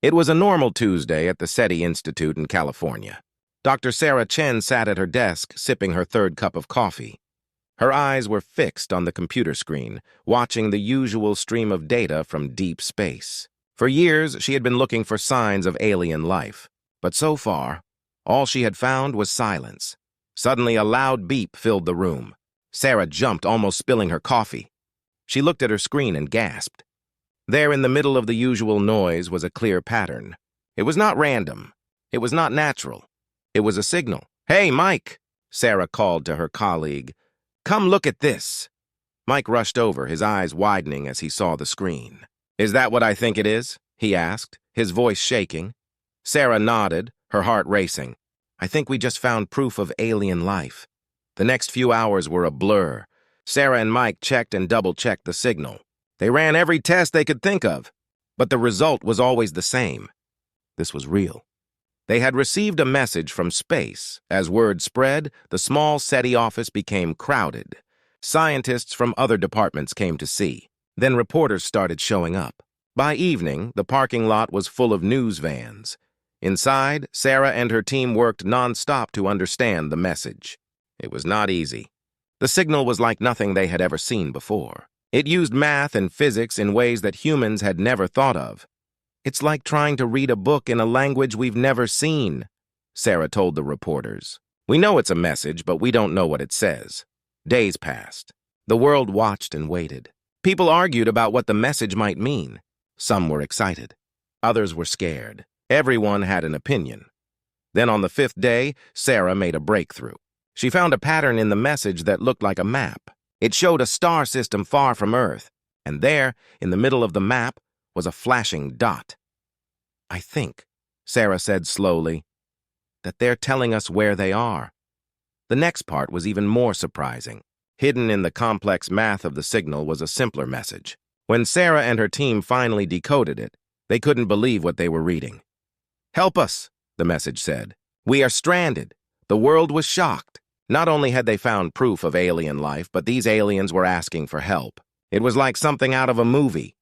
It was a normal Tuesday at the SETI Institute in California. Dr. Sarah Chen sat at her desk, sipping her third cup of coffee. Her eyes were fixed on the computer screen, watching the usual stream of data from deep space. For years, she had been looking for signs of alien life. But so far, all she had found was silence. Suddenly, a loud beep filled the room. Sarah jumped, almost spilling her coffee. She looked at her screen and gasped. There in the middle of the usual noise was a clear pattern. It was not random. It was not natural. It was a signal. "Hey, Mike," Sarah called to her colleague. "Come look at this." Mike rushed over, his eyes widening as he saw the screen. "Is that what I think it is?" he asked, his voice shaking. Sarah nodded, her heart racing. "I think we just found proof of alien life." The next few hours were a blur. Sarah and Mike checked and double-checked the signal. They ran every test they could think of, but the result was always the same. This was real. They had received a message from space. As word spread, the small SETI office became crowded. Scientists from other departments came to see. Then reporters started showing up. By evening, the parking lot was full of news vans. Inside, Sarah and her team worked non-stop to understand the message. It was not easy. The signal was like nothing they had ever seen before. It used math and physics in ways that humans had never thought of. "It's like trying to read a book in a language we've never seen," Sarah told the reporters. "We know it's a message, but we don't know what it says." Days passed. The world watched and waited. People argued about what the message might mean. Some were excited. Others were scared. Everyone had an opinion. Then on the fifth day, Sarah made a breakthrough. She found a pattern in the message that looked like a map. It showed a star system far from Earth, and there, in the middle of the map, was a flashing dot. "I think," Sarah said slowly, "that they're telling us where they are." The next part was even more surprising. Hidden in the complex math of the signal was a simpler message. When Sarah and her team finally decoded it, they couldn't believe what they were reading. "Help us," the message said. "We are stranded." The world was shocked. Not only had they found proof of alien life, but these aliens were asking for help. It was like something out of a movie.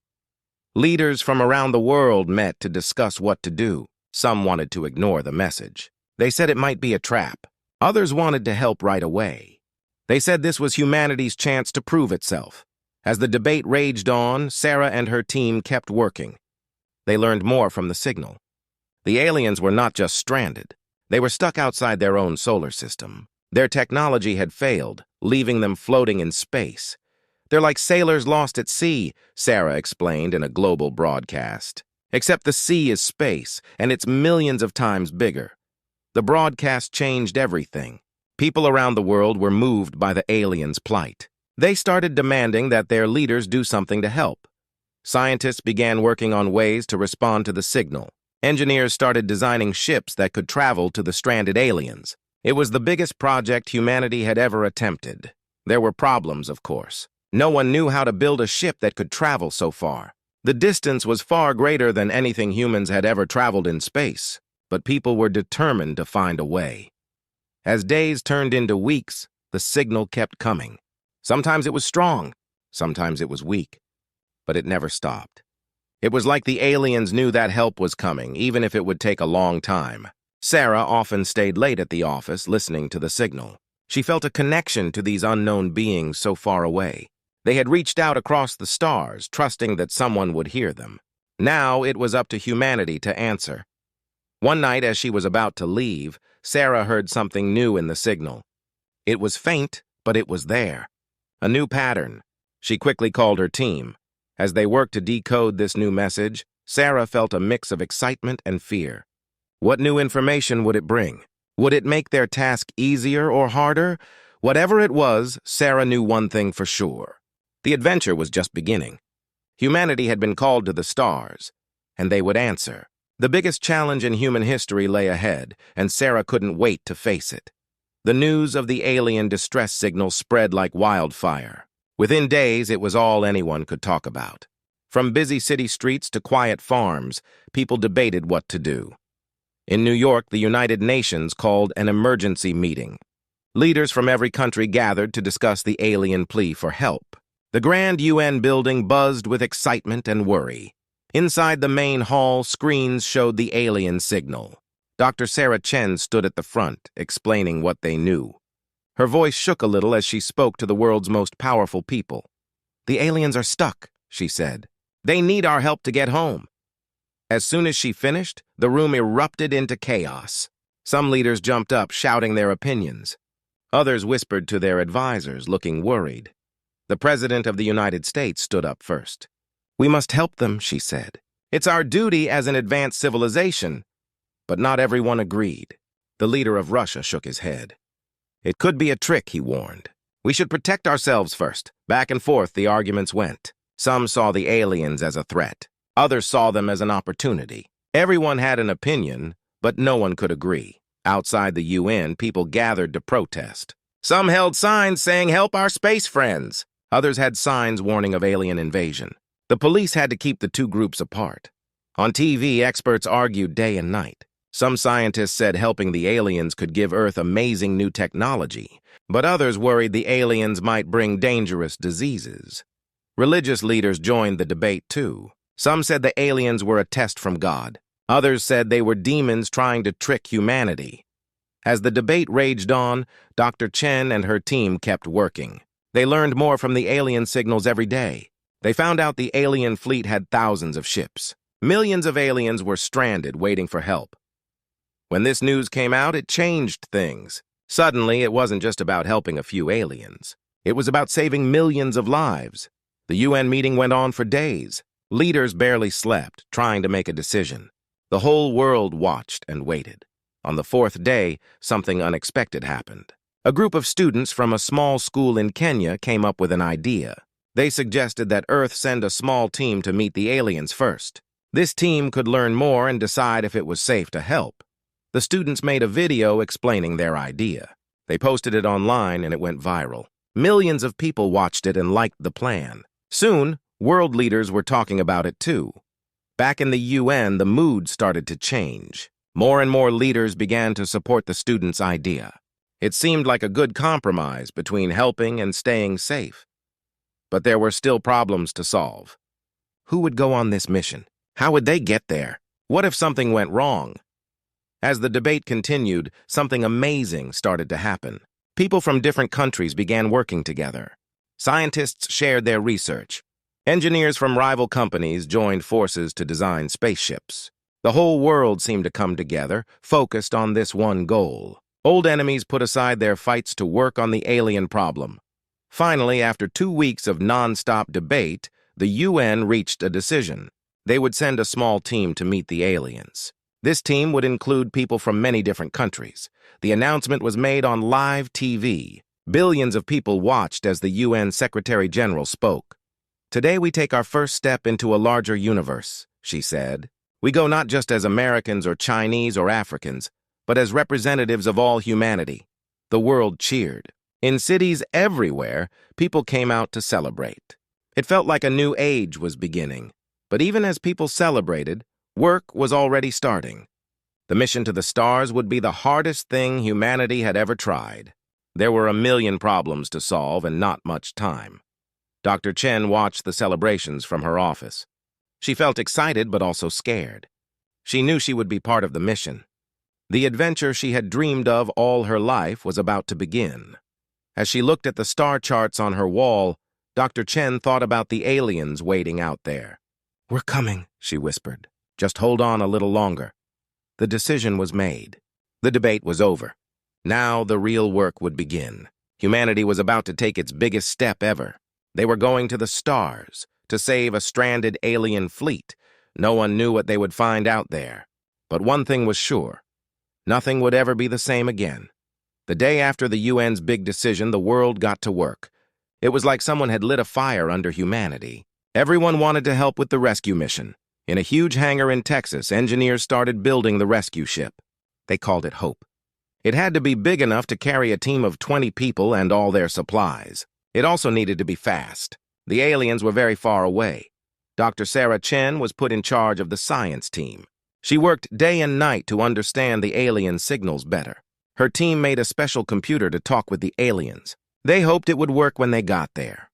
Leaders from around the world met to discuss what to do. Some wanted to ignore the message. They said it might be a trap. Others wanted to help right away. They said this was humanity's chance to prove itself. As the debate raged on, Sarah and her team kept working. They learned more from the signal. The aliens were not just stranded. They were stuck outside their own solar system. Their technology had failed, leaving them floating in space. "They're like sailors lost at sea," Sarah explained in a global broadcast. "Except the sea is space, and it's millions of times bigger." The broadcast changed everything. People around the world were moved by the aliens' plight. They started demanding that their leaders do something to help. Scientists began working on ways to respond to the signal. Engineers started designing ships that could travel to the stranded aliens. It was the biggest project humanity had ever attempted. There were problems, of course. No one knew how to build a ship that could travel so far. The distance was far greater than anything humans had ever traveled in space, but people were determined to find a way. As days turned into weeks, the signal kept coming. Sometimes it was strong, sometimes it was weak, but it never stopped. It was like the aliens knew that help was coming, even if it would take a long time. Sarah often stayed late at the office, listening to the signal. She felt a connection to these unknown beings so far away. They had reached out across the stars, trusting that someone would hear them. Now it was up to humanity to answer. One night, as she was about to leave, Sarah heard something new in the signal. It was faint, but it was there. A new pattern. She quickly called her team. As they worked to decode this new message, Sarah felt a mix of excitement and fear. What new information would it bring? Would it make their task easier or harder? Whatever it was, Sarah knew one thing for sure. The adventure was just beginning. Humanity had been called to the stars, and they would answer. The biggest challenge in human history lay ahead, and Sarah couldn't wait to face it. The news of the alien distress signal spread like wildfire. Within days, it was all anyone could talk about. From busy city streets to quiet farms, people debated what to do. In New York, the United Nations called an emergency meeting. Leaders from every country gathered to discuss the alien plea for help. The grand UN building buzzed with excitement and worry. Inside the main hall, screens showed the alien signal. Dr. Sarah Chen stood at the front, explaining what they knew. Her voice shook a little as she spoke to the world's most powerful people. "The aliens are stuck," she said. "They need our help to get home." As soon as she finished, the room erupted into chaos. Some leaders jumped up, shouting their opinions. Others whispered to their advisors, looking worried. The President of the United States stood up first. "We must help them," she said. "It's our duty as an advanced civilization." But not everyone agreed. The leader of Russia shook his head. "It could be a trick," he warned. "We should protect ourselves first." Back and forth the arguments went. Some saw the aliens as a threat. Others saw them as an opportunity. Everyone had an opinion, but no one could agree. Outside the UN, people gathered to protest. Some held signs saying, "Help our space friends." Others had signs warning of alien invasion. The police had to keep the two groups apart. On TV, experts argued day and night. Some scientists said helping the aliens could give Earth amazing new technology, but others worried the aliens might bring dangerous diseases. Religious leaders joined the debate too. Some said the aliens were a test from God. Others said they were demons trying to trick humanity. As the debate raged on, Dr. Chen and her team kept working. They learned more from the alien signals every day. They found out the alien fleet had thousands of ships. Millions of aliens were stranded, waiting for help. When this news came out, it changed things. Suddenly, it wasn't just about helping a few aliens. It was about saving millions of lives. The UN meeting went on for days. Leaders barely slept, trying to make a decision. The whole world watched and waited. On the fourth day, something unexpected happened. A group of students from a small school in Kenya came up with an idea. They suggested that Earth send a small team to meet the aliens first. This team could learn more and decide if it was safe to help. The students made a video explaining their idea. They posted it online and it went viral. Millions of people watched it and liked the plan. Soon, world leaders were talking about it too. Back in the UN, the mood started to change. More and more leaders began to support the students' idea. It seemed like a good compromise between helping and staying safe. But there were still problems to solve. Who would go on this mission? How would they get there? What if something went wrong? As the debate continued, something amazing started to happen. People from different countries began working together. Scientists shared their research. Engineers from rival companies joined forces to design spaceships. The whole world seemed to come together, focused on this one goal. Old enemies put aside their fights to work on the alien problem. Finally, after 2 weeks of non-stop debate, the UN reached a decision. They would send a small team to meet the aliens. This team would include people from many different countries. The announcement was made on live TV. Billions of people watched as the UN Secretary General spoke. "Today we take our first step into a larger universe," she said. "We go not just as Americans or Chinese or Africans, but as representatives of all humanity." The world cheered. In cities everywhere, people came out to celebrate. It felt like a new age was beginning. But even as people celebrated, work was already starting. The mission to the stars would be the hardest thing humanity had ever tried. There were a million problems to solve and not much time. Dr. Chen watched the celebrations from her office. She felt excited but also scared. She knew she would be part of the mission. The adventure she had dreamed of all her life was about to begin. As she looked at the star charts on her wall, Dr. Chen thought about the aliens waiting out there. "We're coming," she whispered. "Just hold on a little longer." The decision was made. The debate was over. Now the real work would begin. Humanity was about to take its biggest step ever. They were going to the stars to save a stranded alien fleet. No one knew what they would find out there. But one thing was sure. Nothing would ever be the same again. The day after the UN's big decision, the world got to work. It was like someone had lit a fire under humanity. Everyone wanted to help with the rescue mission. In a huge hangar in Texas, engineers started building the rescue ship. They called it Hope. It had to be big enough to carry a team of 20 people and all their supplies. It also needed to be fast. The aliens were very far away. Dr. Sarah Chen was put in charge of the science team. She worked day and night to understand the alien signals better. Her team made a special computer to talk with the aliens. They hoped it would work when they got there.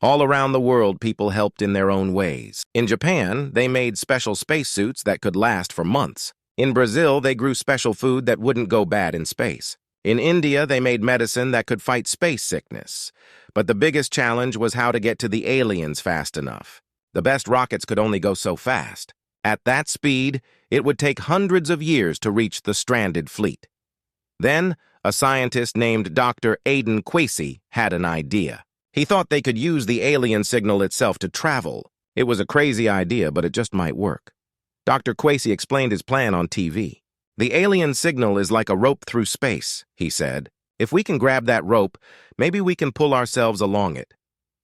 All around the world, people helped in their own ways. In Japan, they made special spacesuits that could last for months. In Brazil, they grew special food that wouldn't go bad in space. In India, they made medicine that could fight space sickness. But the biggest challenge was how to get to the aliens fast enough. The best rockets could only go so fast. At that speed, it would take hundreds of years to reach the stranded fleet. Then, a scientist named Dr. Aiden Quasey had an idea. He thought they could use the alien signal itself to travel. It was a crazy idea, but it just might work. Dr. Quasey explained his plan on TV. The alien signal is like a rope through space, he said. If we can grab that rope, maybe we can pull ourselves along it.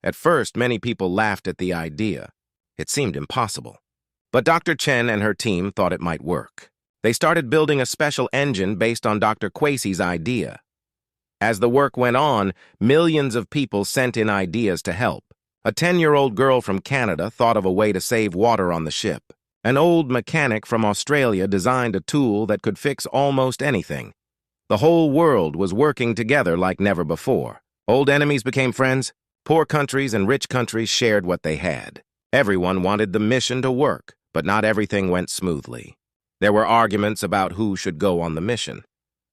At first, many people laughed at the idea. It seemed impossible. But Dr. Chen and her team thought it might work. They started building a special engine based on Dr. Quasey's idea. As the work went on, millions of people sent in ideas to help. A 10-year-old girl from Canada thought of a way to save water on the ship. An old mechanic from Australia designed a tool that could fix almost anything. The whole world was working together like never before. Old enemies became friends. Poor countries and rich countries shared what they had. Everyone wanted the mission to work, but not everything went smoothly. There were arguments about who should go on the mission.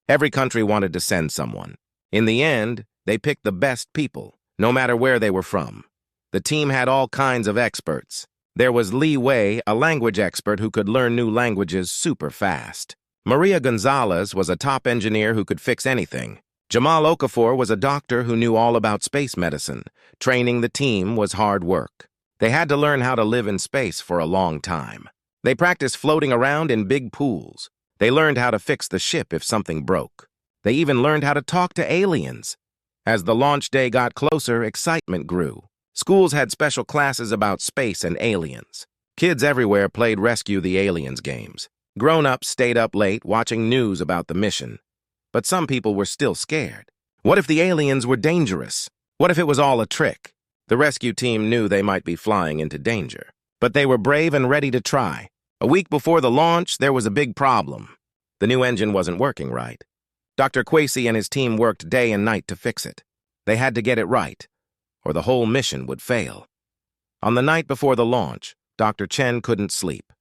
Every country wanted to send someone. In the end, they picked the best people, no matter where they were from. The team had all kinds of experts. There was Li Wei, a language expert who could learn new languages super fast. Maria Gonzalez was a top engineer who could fix anything. Jamal Okafor was a doctor who knew all about space medicine. Training the team was hard work. They had to learn how to live in space for a long time. They practiced floating around in big pools. They learned how to fix the ship if something broke. They even learned how to talk to aliens. As the launch day got closer, excitement grew. Schools had special classes about space and aliens. Kids everywhere played Rescue the Aliens games. Grown-ups stayed up late watching news about the mission. But some people were still scared. What if the aliens were dangerous? What if it was all a trick? The rescue team knew they might be flying into danger. But they were brave and ready to try. A week before the launch, there was a big problem. The new engine wasn't working right. Dr. Quasey and his team worked day and night to fix it. They had to get it right, or the whole mission would fail. On the night before the launch, Dr. Chen couldn't sleep.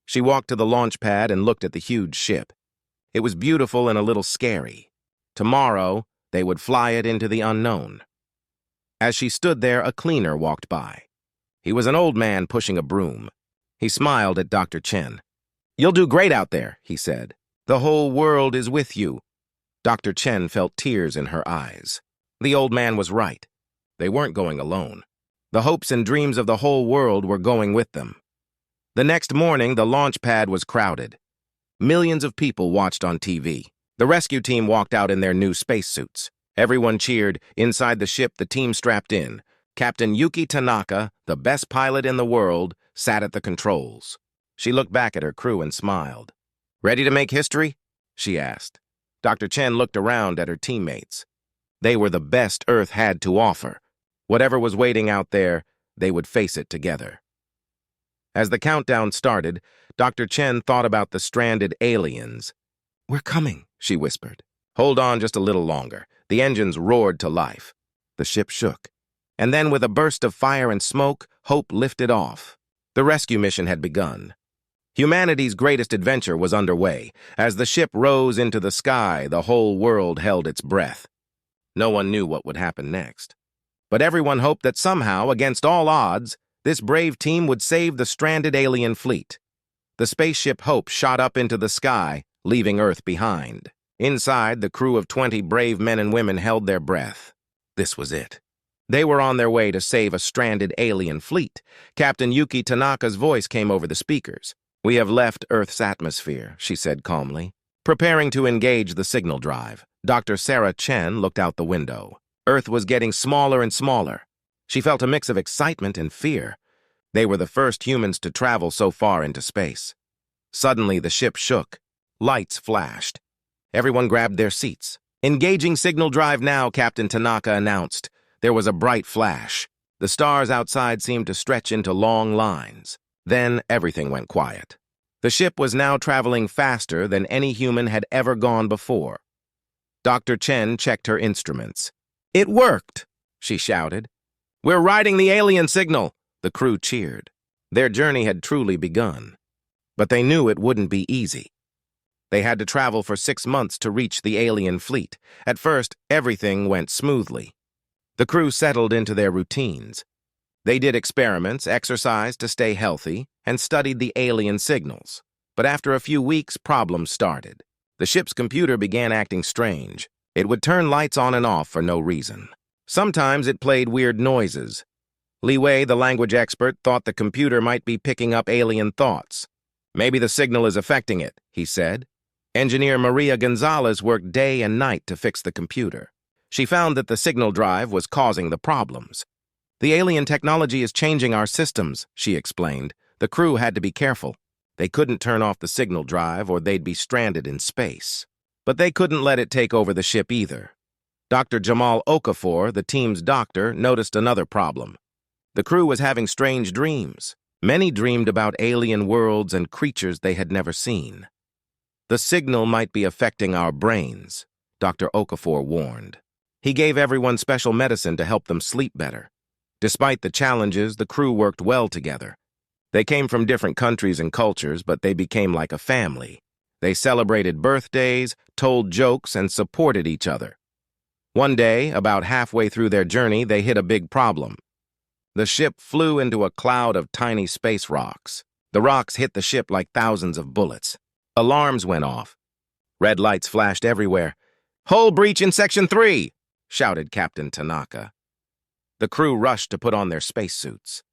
She walked to the launch pad and looked at the huge ship. It was beautiful and a little scary. Tomorrow, they would fly it into the unknown. As she stood there, a cleaner walked by. He was an old man pushing a broom. He smiled at Dr. Chen. "You'll do great out there," he said. "The whole world is with you." Dr. Chen felt tears in her eyes. The old man was right. They weren't going alone. The hopes and dreams of the whole world were going with them. The next morning, the launch pad was crowded. Millions of people watched on TV. The rescue team walked out in their new spacesuits. Everyone cheered. Inside the ship, the team strapped in. Captain Yuki Tanaka, the best pilot in the world, sat at the controls. She looked back at her crew and smiled. "Ready to make history?" she asked. Dr. Chen looked around at her teammates. They were the best Earth had to offer. Whatever was waiting out there, they would face it together. As the countdown started, Dr. Chen thought about the stranded aliens. "We're coming," she whispered. "Hold on just a little longer." The engines roared to life. The ship shook. And then with a burst of fire and smoke, hope lifted off. The rescue mission had begun. Humanity's greatest adventure was underway. As the ship rose into the sky, the whole world held its breath. No one knew what would happen next. But everyone hoped that somehow, against all odds, this brave team would save the stranded alien fleet. The spaceship Hope shot up into the sky, leaving Earth behind. Inside, the crew of 20 brave men and women held their breath. This was it. They were on their way to save a stranded alien fleet. Captain Yuki Tanaka's voice came over the speakers. "We have left Earth's atmosphere," she said calmly. Preparing to engage the signal drive, Dr. Sarah Chen looked out the window. Earth was getting smaller and smaller. She felt a mix of excitement and fear. They were the first humans to travel so far into space. Suddenly, the ship shook. Lights flashed. Everyone grabbed their seats. "Engaging signal drive now," Captain Tanaka announced. There was a bright flash. The stars outside seemed to stretch into long lines. Then everything went quiet. The ship was now traveling faster than any human had ever gone before. Dr. Chen checked her instruments. "It worked!" she shouted. "We're riding the alien signal!" The crew cheered. Their journey had truly begun. But they knew it wouldn't be easy. They had to travel for 6 months to reach the alien fleet. At first, everything went smoothly. The crew settled into their routines. They did experiments, exercised to stay healthy, and studied the alien signals. But after a few weeks, problems started. The ship's computer began acting strange. It would turn lights on and off for no reason. Sometimes it played weird noises. Li Wei, the language expert, thought the computer might be picking up alien thoughts. "Maybe the signal is affecting it," he said. Engineer Maria Gonzalez worked day and night to fix the computer. She found that the signal drive was causing the problems. "The alien technology is changing our systems," she explained. The crew had to be careful. They couldn't turn off the signal drive or they'd be stranded in space. But they couldn't let it take over the ship either. Dr. Jamal Okafor, the team's doctor, noticed another problem. The crew was having strange dreams. Many dreamed about alien worlds and creatures they had never seen. "The signal might be affecting our brains," Dr. Okafor warned. He gave everyone special medicine to help them sleep better. Despite the challenges, the crew worked well together. They came from different countries and cultures, but they became like a family. They celebrated birthdays, told jokes, and supported each other. One day, about halfway through their journey, they hit a big problem. The ship flew into a cloud of tiny space rocks. The rocks hit the ship like thousands of bullets. Alarms went off. Red lights flashed everywhere. "Hull breach in Section 3!" shouted Captain Tanaka. The crew rushed to put on their spacesuits.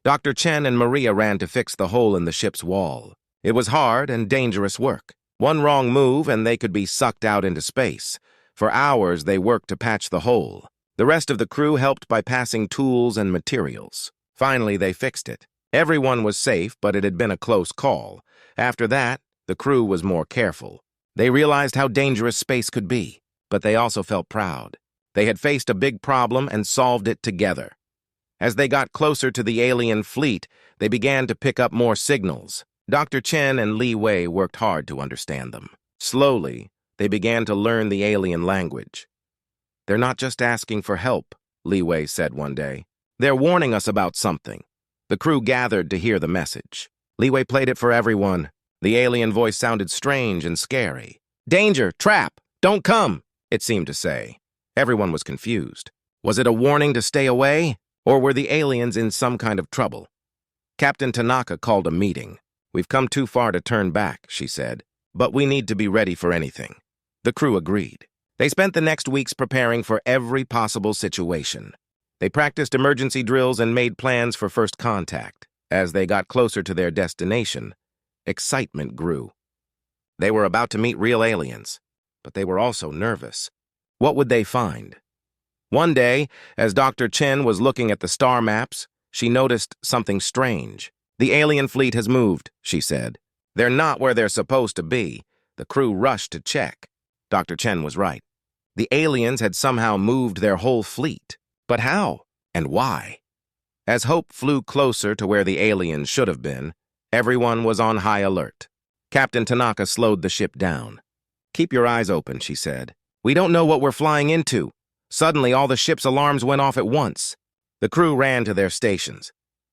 Dr. Chen and Maria ran to fix the hole in the ship's wall. It was hard and dangerous work. One wrong move and they could be sucked out into space. For hours they worked to patch the hole. The rest of the crew helped by passing tools and materials. Finally, they fixed it. Everyone was safe, but it had been a close call. After that, the crew was more careful. They realized how dangerous space could be, but they also felt proud. They had faced a big problem and solved it together. As they got closer to the alien fleet, they began to pick up more signals. Dr. Chen and Li Wei worked hard to understand them. Slowly, they began to learn the alien language. "They're not just asking for help," Li Wei said one day. "They're warning us about something." The crew gathered to hear the message. Li Wei played it for everyone. The alien voice sounded strange and scary. "Danger! Trap! Don't come!" it seemed to say. Everyone was confused. Was it a warning to stay away? Or were the aliens in some kind of trouble? Captain Tanaka called a meeting. "We've come too far to turn back," she said. "But we need to be ready for anything." The crew agreed. They spent the next weeks preparing for every possible situation. They practiced emergency drills and made plans for first contact. As they got closer to their destination, excitement grew. They were about to meet real aliens, but they were also nervous. What would they find? One day, as Dr. Chen was looking at the star maps, she noticed something strange. "The alien fleet has moved," she said. "They're not where they're supposed to be." The crew rushed to check. Dr. Chen was right. The aliens had somehow moved their whole fleet. But how? And why? As Hope flew closer to where the aliens should have been, everyone was on high alert. Captain Tanaka slowed the ship down. "Keep your eyes open," she said. "We don't know what we're flying into." Suddenly, all the ship's alarms went off at once. The crew ran to their stations.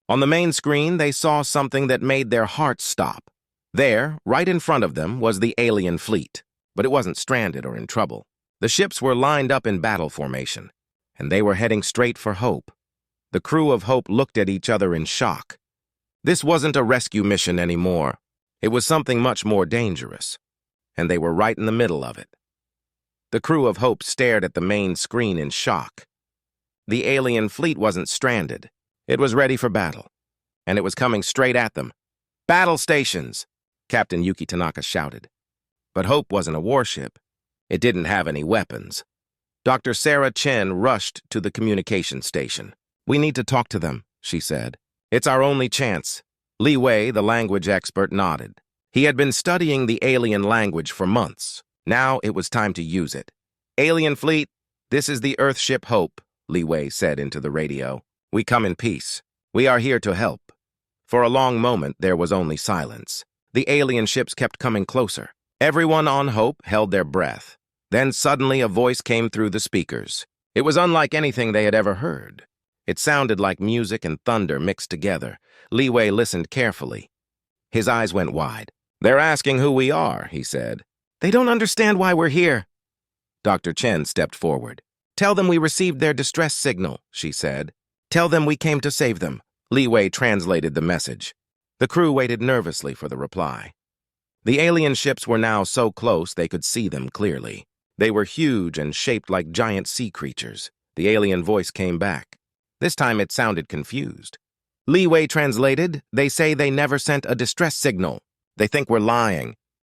On the main screen, they saw something that made their hearts stop. There, right in front of them, was the alien fleet. But it wasn't stranded or in trouble. The ships were lined up in battle formation, and they were heading straight for Hope. The crew of Hope looked at each other in shock. This wasn't a rescue mission anymore. It was something much more dangerous, and they were right in the middle of it. The crew of Hope stared at the main screen in shock. The alien fleet wasn't stranded. It was ready for battle, and it was coming straight at them. "Battle stations!" Captain Yuki Tanaka shouted. But Hope wasn't a warship. It didn't have any weapons. Dr. Sarah Chen rushed to the communication station. "We need to talk to them," she said. "It's our only chance." Li Wei, the language expert, nodded. He had been studying the alien language for months. Now it was time to use it. "Alien fleet, this is the Earthship Hope," Li Wei said into the radio. "We come in peace. We are here to help." For a long moment, there was only silence. The alien ships kept coming closer. Everyone on Hope held their breath. Then suddenly a voice came through the speakers. It was unlike anything they had ever heard. It sounded like music and thunder mixed together. Li Wei listened carefully. His eyes went wide. "They're asking who we are," he said. "They don't understand why we're here." Dr. Chen stepped forward. "Tell them we received their distress signal," she said. "Tell them we came to save them." Li Wei translated the message. The crew waited nervously for the reply. The alien ships were now so close they could see them clearly. They were huge and shaped like giant sea creatures. The alien voice came back. This time it sounded confused. Li Wei translated, "They say they never sent a distress signal. They think we're lying.